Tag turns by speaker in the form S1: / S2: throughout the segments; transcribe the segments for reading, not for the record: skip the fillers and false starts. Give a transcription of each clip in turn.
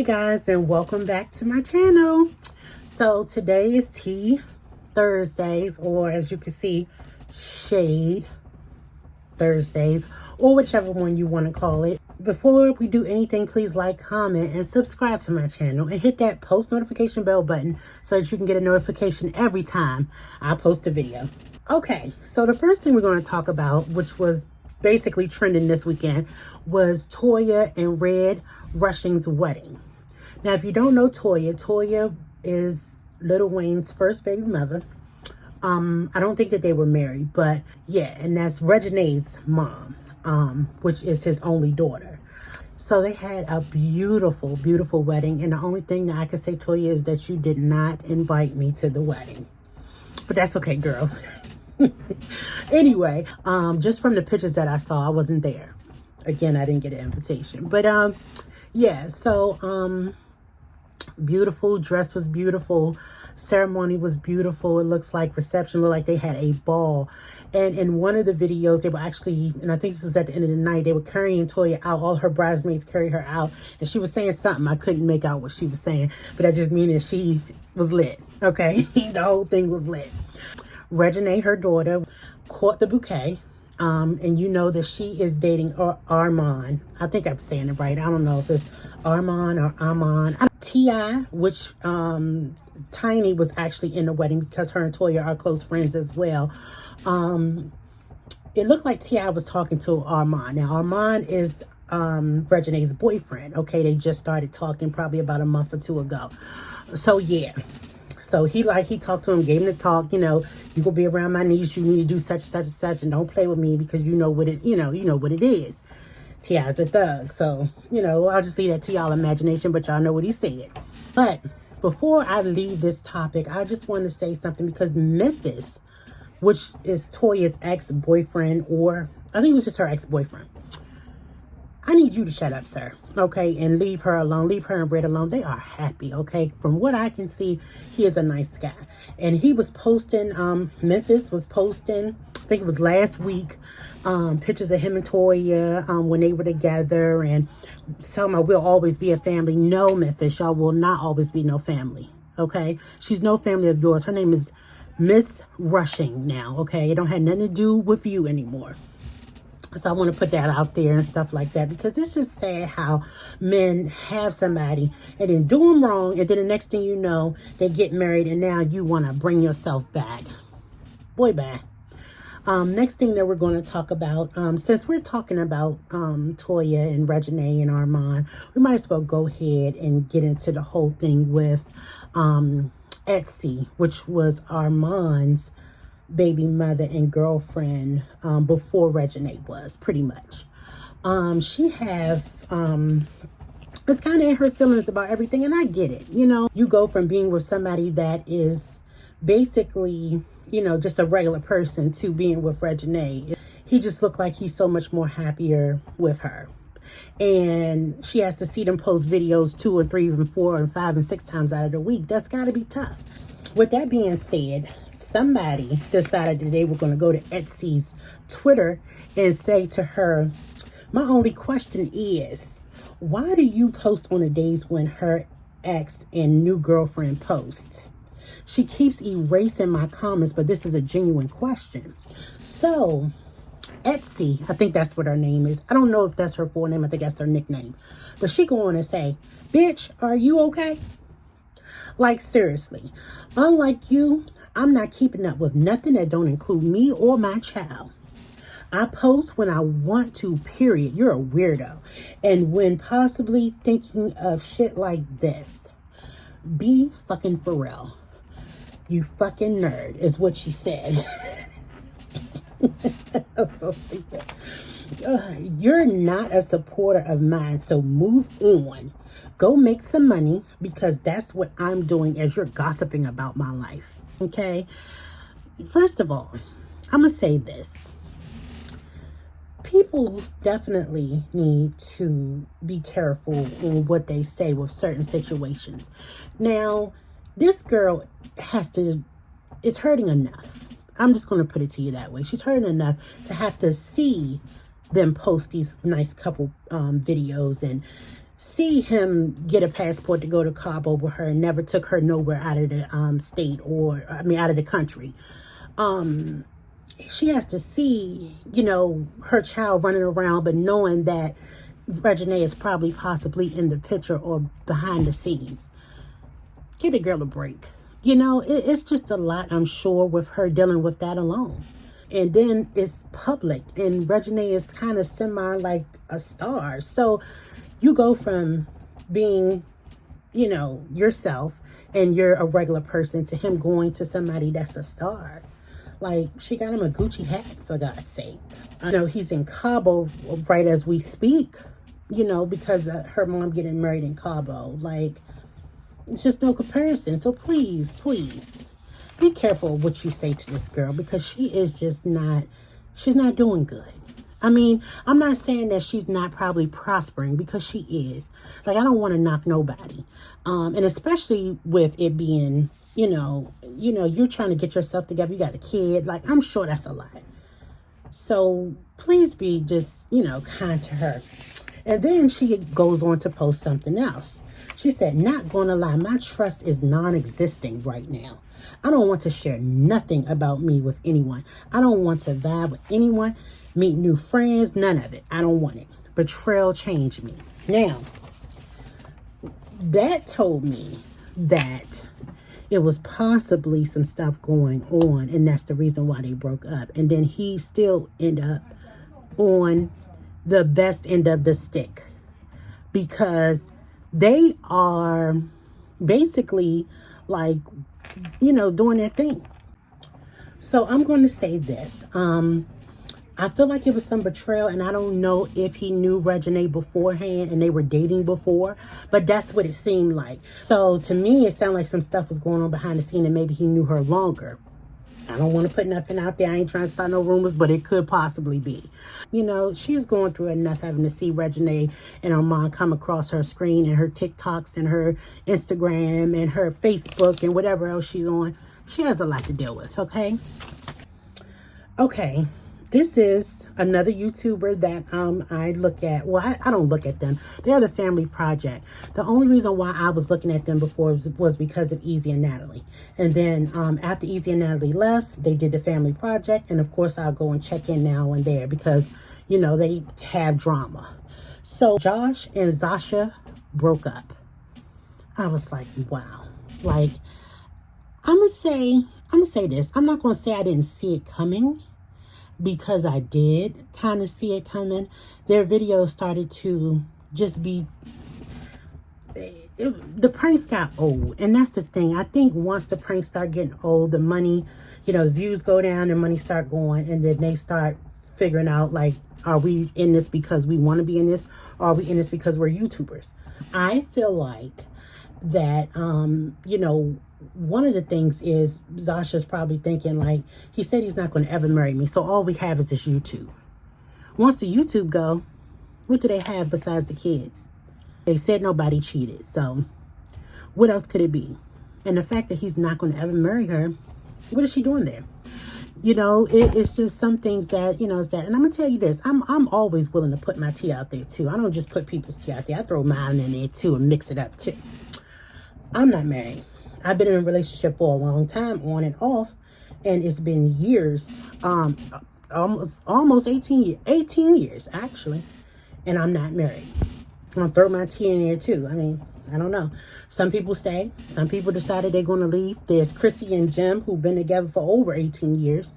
S1: guys, and welcome back to my channel. So today is Tea Thursdays, or as you can see, Shade Thursdays, or whichever one you want to call it. Before we do anything, please like, comment, and subscribe to my channel, and hit that post notification bell button so that you can get a notification every time I post a video. Okay, so the first thing we're going to talk about, which was basically trending this weekend, was Toya and Red Rushing's wedding. Now, if you don't know Toya, Toya is Lil Wayne's first baby mother. I don't think that they were married, but yeah, and that's Regine's mom, which is his only daughter. So they had a beautiful, beautiful wedding, and the only thing that I can say, Toya, is that you did not invite me to the wedding. But that's okay, girl. Anyway, just from the pictures that I saw, I wasn't there. Again, I didn't get an invitation. But yeah, so beautiful. Dress was beautiful. Ceremony was beautiful. It looks like reception looked like they had a ball. And in one of the videos, they were actually, and I think this was at the end of the night, they were carrying Toya out. All her bridesmaids carried her out, and she was saying something. I couldn't make out what she was saying, but I just mean that she was lit. Okay, the whole thing was lit. Regine, her daughter, caught the bouquet, and you know that she is dating Armon. I think I'm saying it right. I don't know if it's Armon or Amon. T.I., which Tiny was actually in the wedding because her and Toya are close friends as well. It looked like T.I. was talking to Armon. Now, Armon is Regine's boyfriend. Okay, they just started talking probably about a month or two ago. So, yeah. So he talked to him, gave him the talk, you know, you gonna be around my niece, you need to do such and such and such, and don't play with me because you know what it, you know what it is. T.I.'s a thug. So, you know, I'll just leave that to y'all imagination, but y'all know what he said. But before I leave this topic, I just want to say something, because Memphis, which is Toya's ex-boyfriend, or I think it was just her ex-boyfriend, I need you to shut up, sir, okay, and leave her alone. Leave her and Red alone. They are happy, okay? From what I can see, he is a nice guy. And he was posting, Memphis was posting, I think it was last week, pictures of him and Toya when they were together, and telling me we'll always be a family. No, Memphis, y'all will not always be no family, okay? She's no family of yours. Her name is Miss Rushing now, okay? It don't have nothing to do with you anymore. So I want to put that out there and stuff like that, because it's just sad how men have somebody and then do them wrong, and then the next thing you know, they get married, and now you want to bring yourself back. Boy, bye. Next thing that we're going to talk about, since we're talking about Toya and Regine and Armon, we might as well go ahead and get into the whole thing with Etsy, which was Armon's baby mother and girlfriend before Regine was, pretty much. She have it's kind of in her feelings about everything, and I get it. You know, you go from being with somebody that is basically, you know, just a regular person to being with Regine. He just looked like he's so much more happier with her. And she has to see them post videos 2 or 3 and 4 and 5 and 6 times out of the week. That's got to be tough. With that being said, somebody decided that they were going to go to Etsy's Twitter and say to her, my only question is, why do you post on the days when her ex and new girlfriend post? She keeps erasing my comments, but this is a genuine question. So Etsy, I think that's what her name is. I don't know if that's her full name. I think that's her nickname. But she go on and say, bitch, are you okay? Like, seriously, unlike you, I'm not keeping up with nothing that don't include me or my child. I post when I want to, period. You're a weirdo. And when possibly thinking of shit like this, be fucking for real. You fucking nerd, is what she said. That's so stupid. You're not a supporter of mine, so move on. Go make some money, because that's what I'm doing as you're gossiping about my life. Okay? First of all, I'm going to say this. People definitely need to be careful on what they say with certain situations. Now, this girl is hurting enough. I'm just going to put it to you that way. She's hurting enough to have to see them post these nice couple videos and see him get a passport to go to Cabo with her and never took her nowhere out of the state, or I mean out of the country. She has to see, you know, her child running around, but knowing that Reginae is probably possibly in the picture or behind the scenes. Give the girl a break. You know, it's just a lot, I'm sure, with her dealing with that alone. And then it's public, and Reginae is kind of semi like a star. So you go from being, you know, yourself and you're a regular person to him going to somebody that's a star. Like, she got him a Gucci hat, for God's sake. I know he's in Cabo right as we speak, you know, because her mom getting married in Cabo. Like, it's just no comparison. So please, please, be careful what you say to this girl, because she is just not, she's not doing good. I mean, I'm not saying that she's not probably prospering, because she is. Like, I don't want to knock nobody. And especially with it being, you know, you're trying to get yourself together. You got a kid. Like, I'm sure that's a lot. So please be just, you know, kind to her. And then she goes on to post something else. She said, not going to lie, my trust is non-existent right now. I don't want to share nothing about me with anyone. I don't want to vibe with anyone, meet new friends, none of it. I don't want it. Betrayal changed me. Now, that told me that it was possibly some stuff going on, and that's the reason why they broke up. And then he still ended up on the best end of the stick, because they are basically like, you know, doing their thing. So I'm going to say this. I feel like it was some betrayal, and I don't know if he knew Reginae beforehand and they were dating before, but that's what it seemed like. So to me, it sounded like some stuff was going on behind the scene, and maybe he knew her longer. I don't want to put nothing out there. I ain't trying to start no rumors, but it could possibly be. You know, she's going through enough having to see Reginae and her mom come across her screen, and her TikToks and her Instagram and her Facebook and whatever else she's on. She has a lot to deal with, okay? Okay. This is another YouTuber that I look at. Well, I don't look at them. They're the Family Project. The only reason why I was looking at them before was because of Easy and Natalie. And then after Easy and Natalie left, they did the Family Project. And of course, I'll go and check in now and there because, you know, they have drama. So Josh and Zasha broke up. I was like, wow. Like, I'm gonna say this. I'm not gonna say I didn't see it coming, because I did kind of see it coming. Their videos started to just be, the pranks got old. And that's the thing. I think once the pranks start getting old, the money, you know, the views go down, the money start going, and then they start figuring out, like, are we in this because we want to be in this, or are we in this because we're YouTubers? I feel like that, you know, one of the things is Zasha's probably thinking, like, he said he's not going to ever marry me, so all we have is this YouTube. Once the YouTube go, what do they have besides the kids? They said nobody cheated, so what else could it be? And the fact that he's not going to ever marry her, what is she doing there? You know, it's just some things that, you know, is that. And I'm going to tell you this, I'm always willing to put my tea out there too. I don't just put people's tea out there. I throw mine in there too and mix it up too. I'm not married. I've been in a relationship for a long time, on and off, and it's been years, almost 18 years actually, and I'm not married. I'm gonna throw my tea in there too. I mean, I don't know. Some people stay. Some people decided they're gonna leave. There's Chrissy and Jim, who've been together for over 18 years,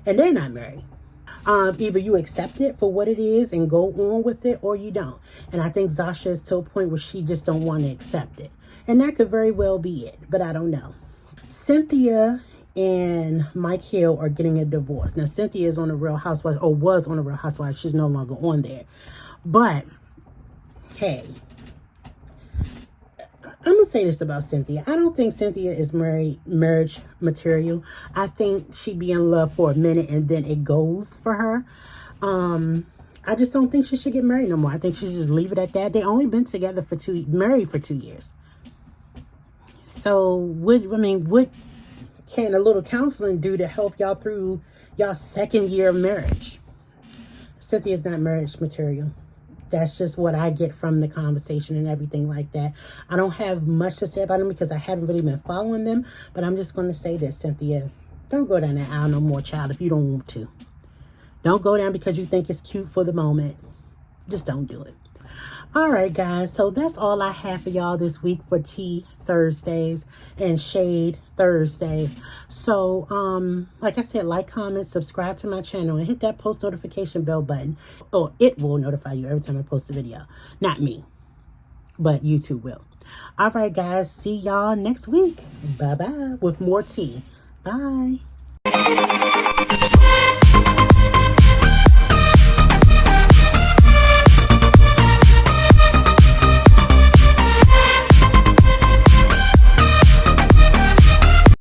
S1: and they're not married. Either you accept it for what it is and go on with it, or you don't. And I think Zasha is to a point where she just don't want to accept it. And that could very well be it, but I don't know. Cynthia and Mike Hill are getting a divorce. Now, Cynthia is on the Real Housewives, or was on the Real Housewives. She's no longer on there. But, hey, I'm going to say this about Cynthia. I don't think Cynthia is marriage material. I think she be in love for a minute and then it goes for her. I just don't think she should get married no more. I think she should just leave it at that. They only been together married for 2 years. So, what can a little counseling do to help y'all through y'all second year of marriage? Cynthia's not marriage material. That's just what I get from the conversation and everything like that. I don't have much to say about them because I haven't really been following them. But I'm just going to say this, Cynthia. Don't go down that aisle no more, child, if you don't want to. Don't go down because you think it's cute for the moment. Just don't do it. All right, guys. So that's all I have for y'all this week for Tea Thursdays and Shade Thursdays. So, like I said, like, comment, subscribe to my channel, and hit that post notification bell button. Or it will notify you every time I post a video. Not me, but YouTube will. All right, guys. See y'all next week. Bye-bye. With more tea. Bye.